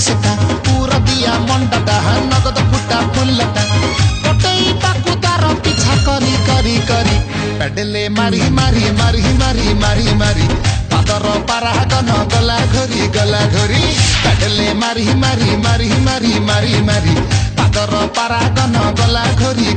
सेटा पूरा दिया मंडटा नगद फुटा फुलटा पटई पाकु तार पीछा करी करी करी पेडले मारी मारी मारी मारी मारी मारी पादर पारागन गला घरी पेडले मारी मारी मारी मारी मारी मारी पादर पारागन गला घरी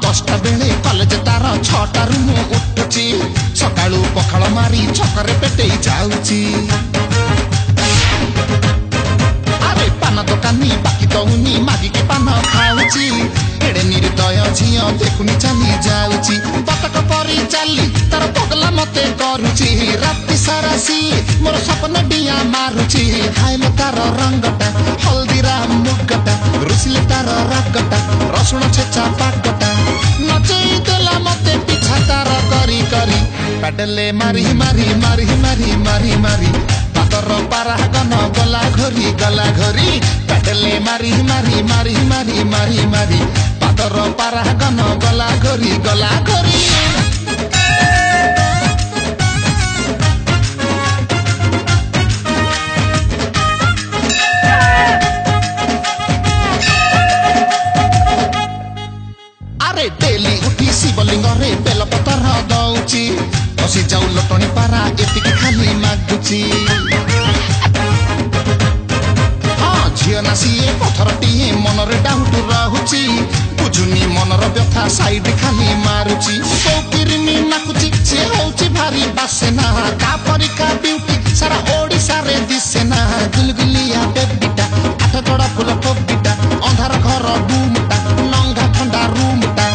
दसटा बेले कॉलेज तार छटारू मु उठुची सकाळू पखाळ मारी छकरे पेटे जाउची अरे पान दोकानी बाकी दउनी मागी के पान खाउची एडे निर्दय झियो देखुनी चली जाउची बतक परी चली तार पगला मते करूची राति सारा सी मोर सपन डिया मारुची हाइल तार रंगटा हल्दीराम मुगटा रुसिले तार रागटा रसुण छेचा पाकटा नचई देला मते पिछा तार करी करी पेडले मारी मारी मारी मारी मारी मारी पादर पारागन गला घरी पेडले मारी मारी मारी मारी मारी मारी पादर पारागन गला घरी अरे डेली उठी शिवलिंग रे बेलपतर दउची बसी जाऊ लटणी पारा एतिक खाली मागुची हाँ झियो नासिए पथरटीए मनरे डाउट रहुची बुझुनी मनर व्यथा साइड खाली मारुची पौकिरिनी नाकुची से होउची भारी बासेना का परिका ब्यूटी सारा ओडिसा रे दिसेना गुलगुलिया बेबिटा आठ जोड़ा फुल कोबिटा अंधार घर बुमटा नंगा ठंडा रूमटा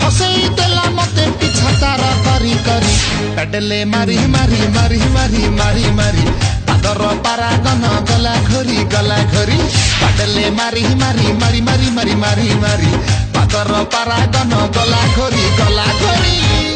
हसई देला मते पिछा तार करी करी पेडले मारी मारी मारी मारी मारी मारी पादर पारागन गला घरी पेडले मारी मारी मारी मारी मारी मारी मारी पादर पारागन गला घरी